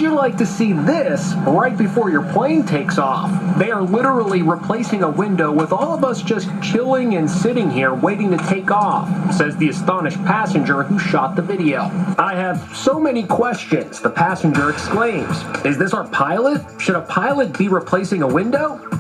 How'd you like to see this right before your plane takes off? They are literally replacing a window with all of us just chilling and sitting here waiting to take off, says the astonished passenger who shot the video. I have so many questions, the passenger exclaims. Is this our pilot? Should a pilot be replacing a window?